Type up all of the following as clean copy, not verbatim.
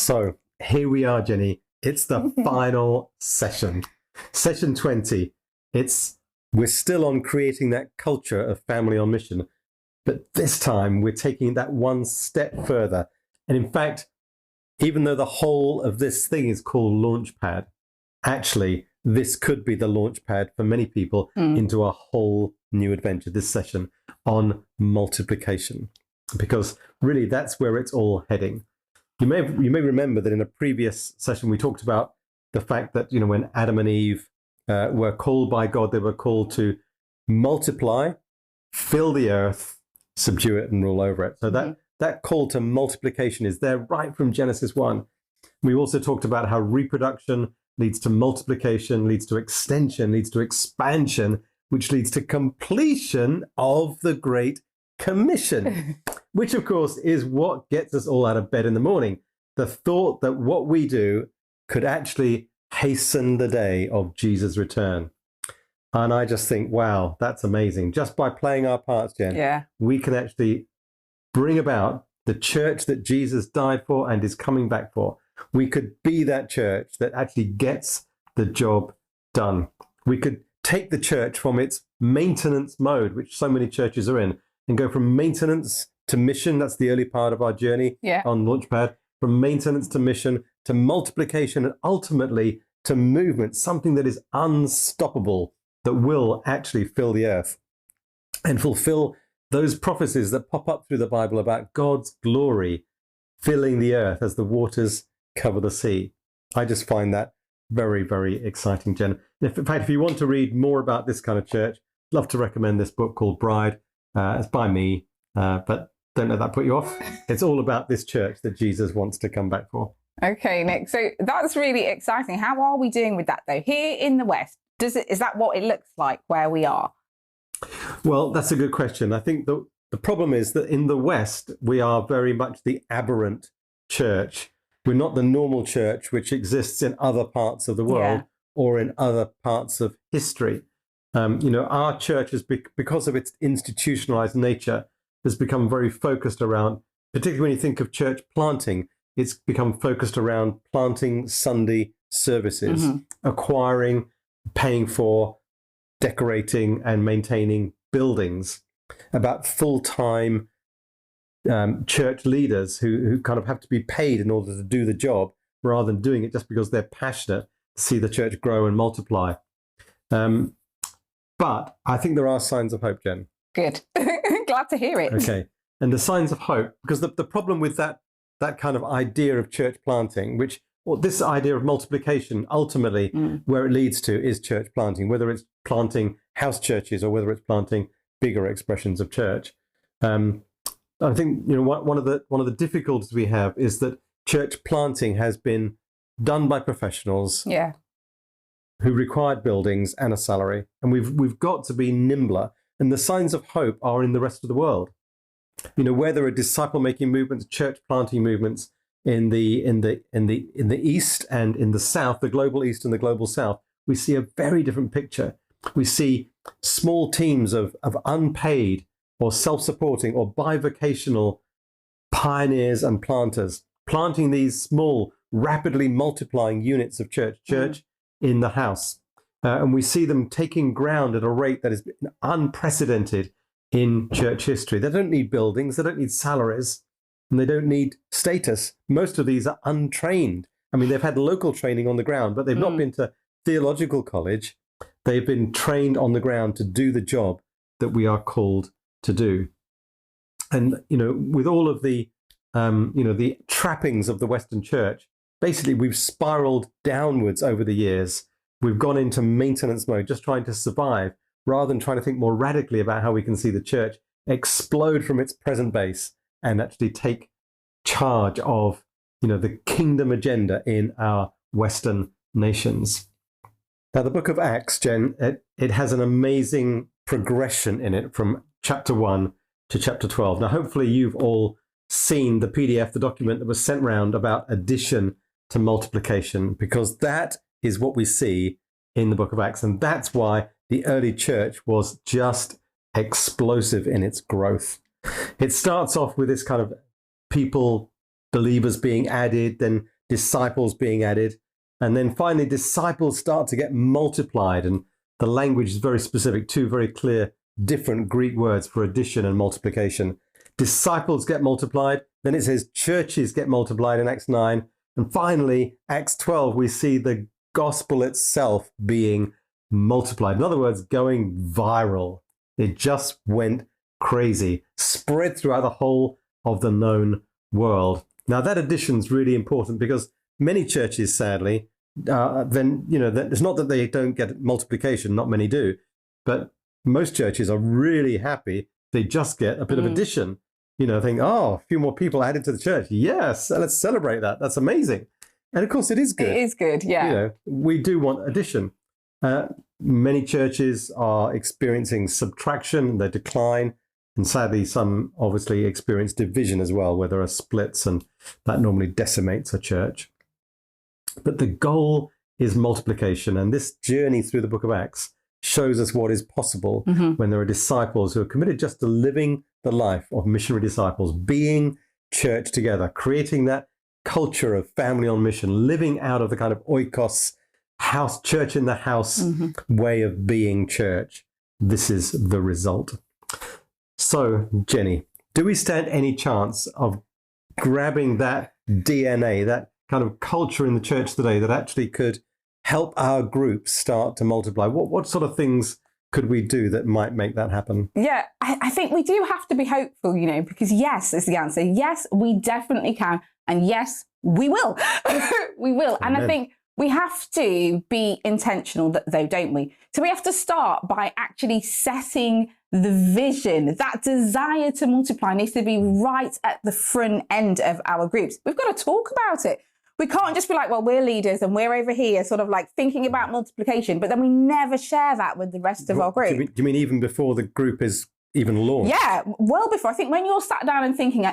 So here we are, Jenny. It's the final session. Session 20. We're still on creating that culture of family on mission. But this time we're taking that one step further. And in fact, even though the whole of this thing is called Launchpad, actually, this could be the launchpad for many people into a whole new adventure, this session on multiplication. Because really, that's where it's all heading. You may remember that in a previous session, we talked about the fact that, when Adam and Eve were called by God, they were called to multiply, fill the earth, subdue it, and rule over it. So that call to multiplication is there right from Genesis 1. We also talked about how reproduction leads to multiplication, leads to extension, leads to expansion, which leads to completion of the Great Commission, which, of course, is what gets us all out of bed in the morning. The thought that what we do could actually hasten the day of Jesus' return. And I just think, wow, that's amazing. Just by playing our parts, Jen, we can actually bring about the church that Jesus died for and is coming back for. We could be that church that actually gets the job done. We could take the church from its maintenance mode, which so many churches are in, and go from maintenance to mission. That's the early part of our journey on Launchpad. From maintenance to mission to multiplication and ultimately to movement, something that is unstoppable, that will actually fill the earth and fulfill those prophecies that pop up through the Bible about God's glory filling the earth as the waters cover the sea. I just find that very, very exciting, Jen. In fact, if you want to read more about this kind of church, I'd love to recommend this book called Bride. It's by me, but don't let that put you off. It's all about this church that Jesus wants to come back for. Okay, Nick. So that's really exciting. How are we doing with that, though? Here in the West, is that what it looks like where we are? Well, that's a good question. I think the problem is that in the West, we are very much the aberrant church. We're not the normal church which exists in other parts of the world or in other parts of history. Our church is, because of its institutionalized nature, has become very focused around, particularly when you think of church planting, it's become focused around planting Sunday services, acquiring, paying for, decorating and maintaining buildings, about full-time church leaders who kind of have to be paid in order to do the job rather than doing it just because they're passionate to see the church grow and multiply. But I think there are signs of hope, Jen. Good. Glad to hear it. Okay. And the signs of hope, because the problem with that kind of idea of church planting, this idea of multiplication, ultimately, where it leads to is church planting, whether it's planting house churches or whether it's planting bigger expressions of church. I think one of the difficulties we have is that church planting has been done by professionals who required buildings and a salary, and we've got to be nimbler. And the signs of hope are in the rest of the world. Where there are disciple-making movements, church planting movements in the East and in the South, the global East and the global South, we see a very different picture. We see small teams of unpaid or self-supporting or bivocational pioneers and planters planting these small, rapidly multiplying units of church in the house. And we see them taking ground at a rate that is unprecedented in church history. They don't need buildings, they don't need salaries, and they don't need status. Most of these are untrained. I mean, they've had local training on the ground, but they've not been to theological college. They've been trained on the ground to do the job that we are called to do. And, with all of the, the trappings of the Western church, basically we've spiraled downwards over the years. We've gone into maintenance mode, just trying to survive, rather than trying to think more radically about how we can see the church explode from its present base and actually take charge of, the kingdom agenda in our Western nations. Now, the book of Acts, Jen, it has an amazing progression in it from chapter 1 to chapter 12. Now, hopefully you've all seen the PDF, the document that was sent round about addition to multiplication, because that is what we see in the book of Acts. And that's why the early church was just explosive in its growth. It starts off with this kind of people, believers being added, then disciples being added. And then finally, disciples start to get multiplied. And the language is very specific, two very clear, different Greek words for addition and multiplication. Disciples get multiplied. Then it says churches get multiplied in Acts 9. And finally, Acts 12, we see the gospel itself being multiplied. In other words, going viral. It just went crazy, spread throughout the whole of the known world. Now, that addition is really important because many churches, sadly, it's not that they don't get multiplication, not many do, but most churches are really happy they just get a bit of addition. Think, a few more people added to the church. Yes, let's celebrate that. That's amazing. And of course, it is good. It is good, yeah. We do want addition. Many churches are experiencing subtraction, they decline, and sadly, some obviously experience division as well, where there are splits, and that normally decimates a church. But the goal is multiplication, and this journey through the book of Acts shows us what is possible when there are disciples who are committed just to living the life of missionary disciples, being church together, creating that culture of family on mission, living out of the kind of oikos, house, church in the house way of being church. This is the result. So, Jenny, do we stand any chance of grabbing that DNA, that kind of culture in the church today that actually could help our group start to multiply? What sort of things could we do that might make that happen? Yeah, I think we do have to be hopeful, because yes is the answer. Yes, we definitely can. And yes, we will. We will. Amen. And I think we have to be intentional, though, don't we? So we have to start by actually setting the vision. That desire to multiply needs to be right at the front end of our groups. We've got to talk about it. We can't just be like, well, we're leaders and we're over here sort of like thinking about multiplication, but then we never share that with the rest of our group. Do you mean even before the group is even launched? Yeah, well before. I think when you're sat down and thinking,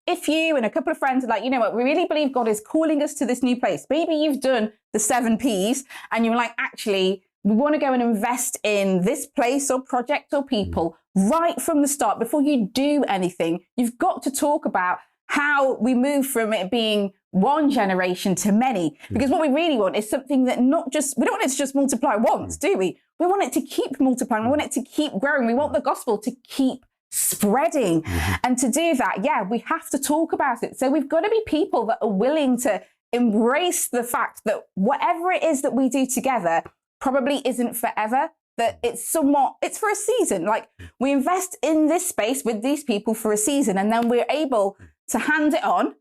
if you and a couple of friends are like, we really believe God is calling us to this new place. Maybe you've done the 7 Ps and you're like, actually, we want to go and invest in this place or project or people right from the start. Before you do anything, you've got to talk about how we move from it being one generation to many. Because what we really want is something that we don't want it to just multiply once, do we? We want it to keep multiplying. We want it to keep growing. We want the gospel to keep spreading. And to do that, we have to talk about it. So we've got to be people that are willing to embrace the fact that whatever it is that we do together probably isn't forever, that it's for a season. Like, we invest in this space with these people for a season, and then we're able to hand it on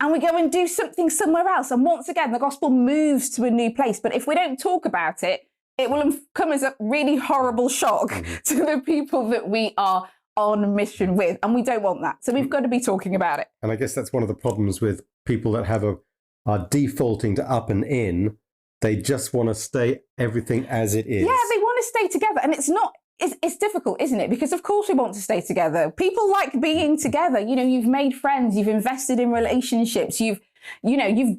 and we go and do something somewhere else. And once again, the gospel moves to a new place. But if we don't talk about it, it will come as a really horrible shock to the people that we are on mission with. And we don't want that. So we've got to be talking about it. And I guess that's one of the problems with people that are defaulting to up and in. They just want to stay everything as it is. Yeah, they want to stay together. And it's difficult, isn't it? Because of course we want to stay together. People like being together. You've made friends, you've invested in relationships, you've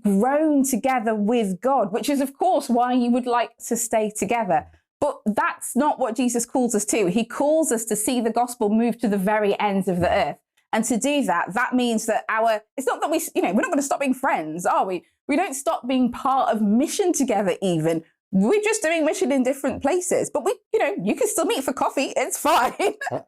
grown together with God, which is of course why you would like to stay together. But that's not what Jesus calls us to. He calls us to see the gospel move to the very ends of the earth. And to do that, that means that it's not that we're not going to stop being friends, are we? We don't stop being part of mission together even. We're just doing mission in different places. But you can still meet for coffee. It's fine.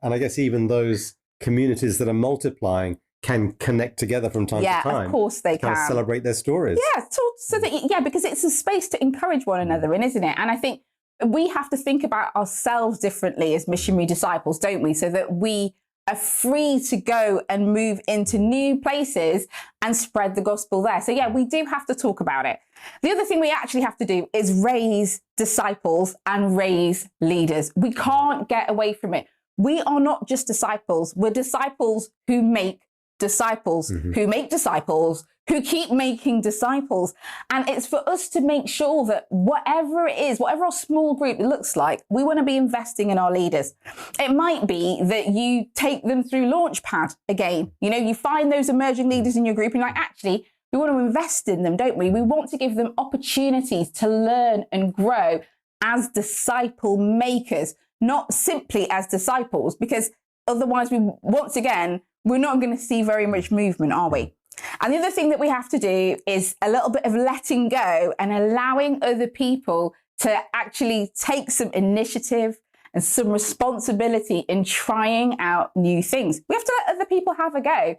And I guess even those communities that are multiplying can connect together from time to time. Yeah, of course they can. Celebrate their stories. Yeah, because it's a space to encourage one another in, isn't it? And I think we have to think about ourselves differently as missionary disciples, don't we? So that we are free to go and move into new places and spread the gospel there. So we do have to talk about it. The other thing we actually have to do is raise disciples and raise leaders. We can't get away from it. We are not just disciples. We're disciples who make disciples, who make disciples, who keep making disciples. And it's for us to make sure that whatever it is, whatever our small group looks like, we want to be investing in our leaders. It might be that you take them through Launchpad again. You find those emerging leaders in your group and you're like, actually, we want to invest in them, don't we? We want to give them opportunities to learn and grow as disciple makers, not simply as disciples, because otherwise we're not going to see very much movement, are we? And the other thing that we have to do is a little bit of letting go and allowing other people to actually take some initiative and some responsibility in trying out new things. We have to let other people have a go.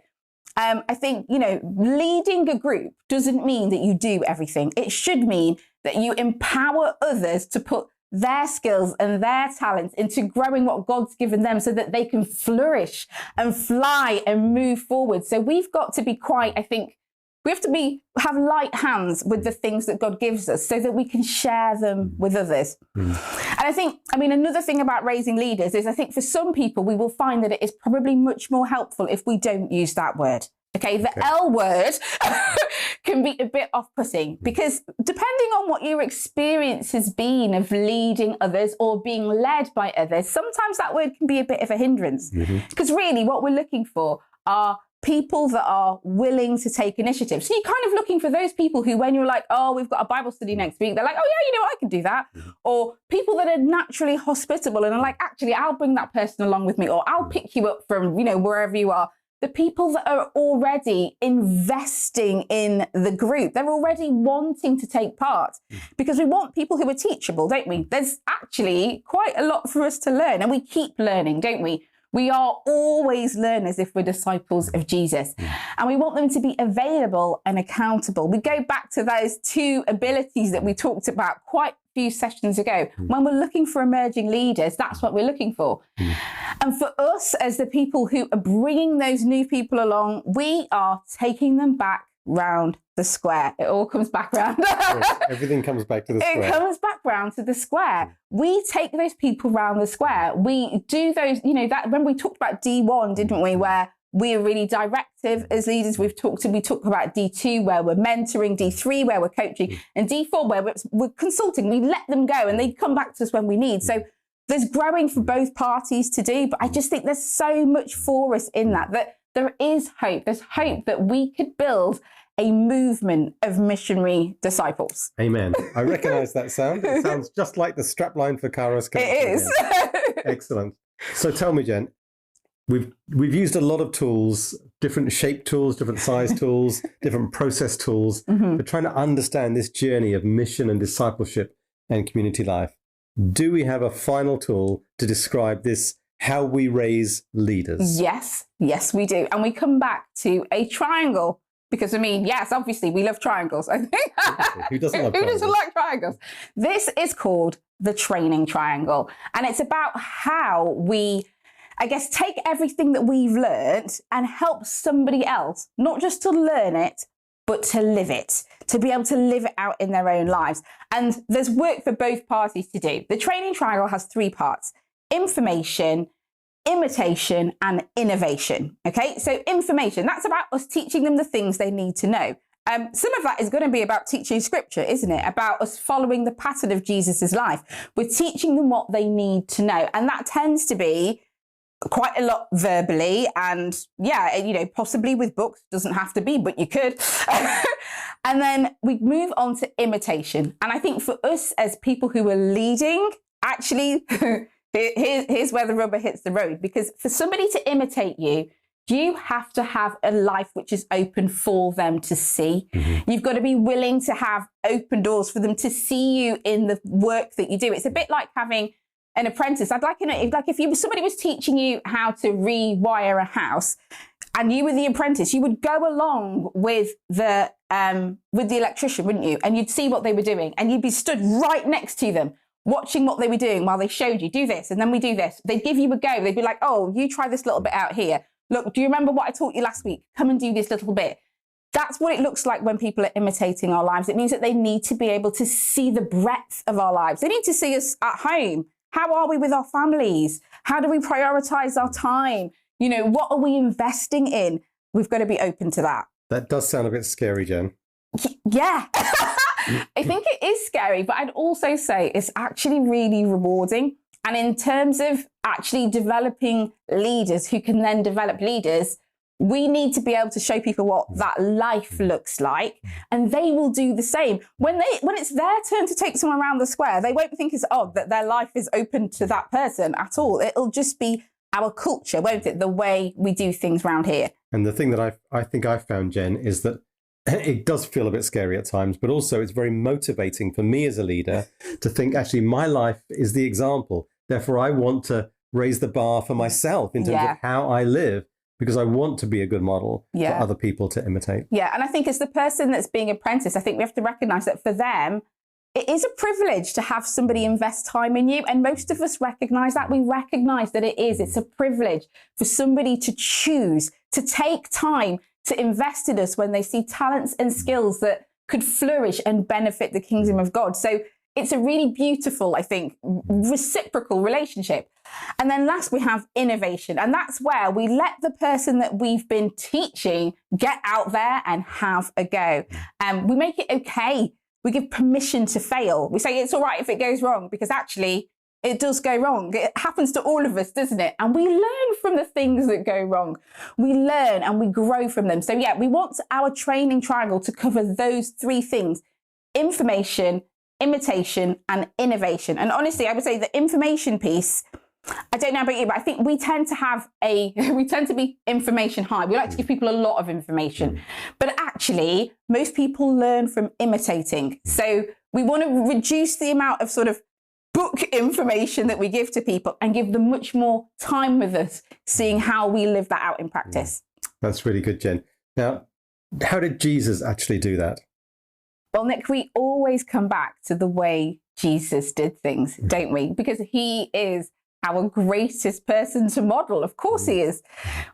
I think, leading a group doesn't mean that you do everything. It should mean that you empower others to put their skills and their talents into growing what God's given them so that they can flourish and fly and move forward. So we've got to be we have to have light hands with the things that God gives us so that we can share them with others. And I think, another thing about raising leaders is I think for some people, we will find that it is probably much more helpful if we don't use that word. Okay, the L word can be a bit off-putting because depending on what your experience has been of leading others or being led by others, sometimes that word can be a bit of a hindrance. Because really what we're looking for are people that are willing to take initiative. So you're kind of looking for those people who, when you're like, oh, we've got a Bible study next week, they're like, oh yeah, I can do that. Or people that are naturally hospitable and are like, actually, I'll bring that person along with me, or I'll pick you up from, wherever you are. The people that are already investing in the group, they're already wanting to take part because we want people who are teachable, don't we? There's actually quite a lot for us to learn and we keep learning, don't we? We are always learners if we're disciples of Jesus. And we want them to be available and accountable. We go back to those two abilities that we talked about quite a few sessions ago. When we're looking for emerging leaders, that's what we're looking for. And for us, as the people who are bringing those new people along, we are taking them back round the square. It all comes back round. Everything comes back to the square. It comes back round to the square. We take those people round the square. We do those, that when we talked about D1, didn't we, where we are really directive as leaders. We talk about D2, where we're mentoring, D3, where we're coaching, and D4, where we're consulting. We let them go and they come back to us when we need. So there's growing for both parties to do, but I just think there's so much for us in that there is hope. There's hope that we could build a movement of missionary disciples. Amen. I recognize that sound. It sounds just like the strapline for Kairos Connection. It is. Excellent. So tell me, Jen, we've used a lot of tools, different shape tools, different size tools, different process tools, for trying to understand this journey of mission and discipleship and community life. Do we have a final tool to describe this, how we raise leaders? Yes, we do. And we come back to a triangle because, yes, obviously we love triangles, I think. Who doesn't love triangles? Who doesn't like triangles? This is called the training triangle. And it's about how we, take everything that we've learned and help somebody else, not just to learn it, but to live it, to be able to live it out in their own lives. And there's work for both parties to do. The training triangle has 3 parts: information, imitation, and innovation. Okay, so information, that's about us teaching them the things they need to know. Some of that is going to be about teaching scripture, isn't it? About us following the pattern of Jesus's life. We're teaching them what they need to know. And that tends to be quite a lot verbally and possibly with books. Doesn't have to be, but you could. And then we move on to imitation. And I think for us as people who are leading, actually, here's where the rubber hits the road, because for somebody to imitate you, you have to have a life which is open for them to see. You've got to be willing to have open doors for them to see you in the work that you do. It's a bit like having an apprentice. I'd like, if somebody was teaching you how to rewire a house and you were the apprentice, you would go along with the electrician, wouldn't you? And you'd see what they were doing and you'd be stood right next to them, watching what they were doing while they showed you, do this, and then we do this. They'd give you a go. They'd be like, oh, you try this little bit out here. Look, do you remember what I taught you last week? Come and do this little bit. That's what it looks like when people are imitating our lives. It means that they need to be able to see the breadth of our lives. They need to see us at home. How are we with our families? How do we prioritize our time? What are we investing in? We've got to be open to that. That does sound a bit scary, Jen. Yeah. I think it is scary, but I'd also say it's actually really rewarding. And in terms of actually developing leaders who can then develop leaders, we need to be able to show people what that life looks like, and they will do the same. When it's their turn to take someone around the square, they won't think it's odd that their life is open to that person at all. It'll just be our culture, won't it? The way we do things around here. And the thing that I think I've found, Jen, is that it does feel a bit scary at times, but also it's very motivating for me as a leader to think, actually, my life is the example. Therefore, I want to raise the bar for myself in terms of how I live, because I want to be a good model for other people to imitate. Yeah, and I think as the person that's being apprenticed, I think we have to recognise that for them, it is a privilege to have somebody invest time in you. And most of us recognise that. We recognise that it is. It's a privilege for somebody to choose to take time to invest in us when they see talents and skills that could flourish and benefit the kingdom of God. So it's a really beautiful, I think, reciprocal relationship. And then last, we have innovation. And that's where we let the person that we've been teaching get out there and have a go. We make it okay. We give permission to fail. We say it's all right if it goes wrong, because actually it does go wrong. It happens to all of us, doesn't it? And we learn from the things that go wrong. We learn and we grow from them. So yeah, we want our training triangle to cover those three things: information, imitation, and innovation. And honestly, I would say the information piece, I don't know about you, but I think we tend to be information high. We like to give people a lot of information, but actually most people learn from imitating. So we want to reduce the amount of sort of book information that we give to people and give them much more time with us, seeing how we live that out in practice. That's really good, Jen. Now, how did Jesus actually do that? Well, Nick, we always come back to the way Jesus did things, don't we? Because he is our greatest person to model. Of course he is.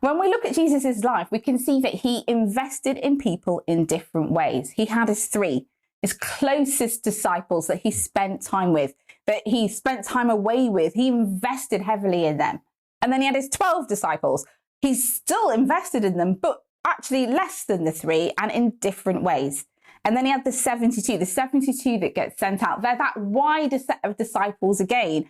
When we look at Jesus's life, we can see that he invested in people in different ways. He had his closest disciples that he spent time with, that he spent time away with. He invested heavily in them. And then he had his 12 disciples. He still invested in them, but actually less than the 3 and in different ways. And then he had the 72 that get sent out. They're that wider set of disciples again.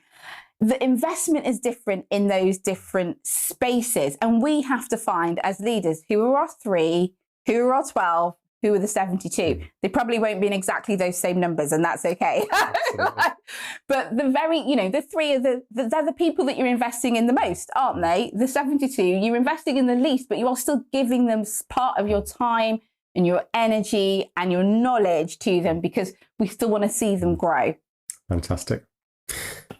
The investment is different in those different spaces. And we have to find, as leaders, who are our 3, who are our 12, who are the 72. They probably won't be in exactly those same numbers, and that's okay. But the 3 are they're the people that you're investing in the most, aren't they? The 72, you're investing in the least, but you are still giving them part of your time and your energy and your knowledge to them, because we still want to see them grow. Fantastic.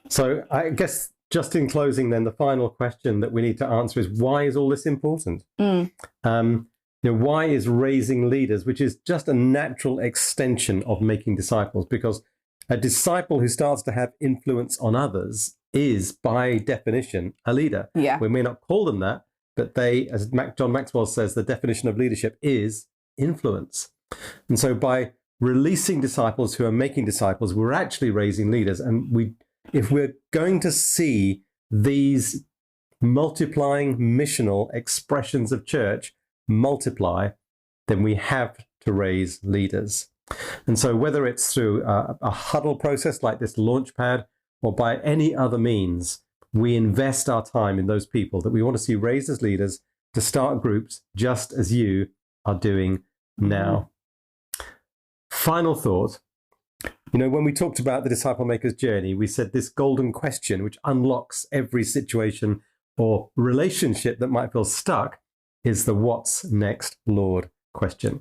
So I guess just in closing then, the final question that we need to answer is, why is all this important? Why is raising leaders, which is just a natural extension of making disciples? Because a disciple who starts to have influence on others is, by definition, a leader. Yeah. We may not call them that, but they, as John Maxwell says, the definition of leadership is influence. And so by releasing disciples who are making disciples, we're actually raising leaders. And if we're going to see these multiplying missional expressions of church multiply, then we have to raise leaders. And so whether it's through a huddle process like this Launchpad, or by any other means, we invest our time in those people that we want to see raised as leaders to start groups, just as you are doing now. Final thought. When we talked about the disciple maker's journey, we said this golden question, which unlocks every situation or relationship that might feel stuck, is the "what's next, Lord?" question.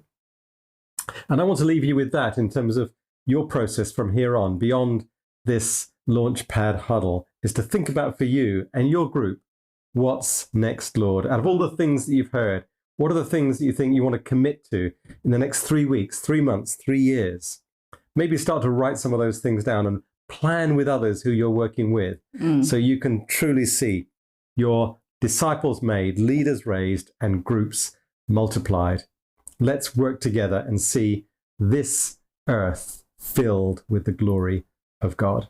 And I want to leave you with that in terms of your process from here on, beyond this Launchpad huddle, is to think about for you and your group, what's next, Lord? Out of all the things that you've heard, what are the things that you think you want to commit to in the next 3 weeks, 3 months, 3 years? Maybe start to write some of those things down and plan with others who you're working with, so you can truly see your disciples made, leaders raised, and groups multiplied. Let's work together and see this earth filled with the glory of God.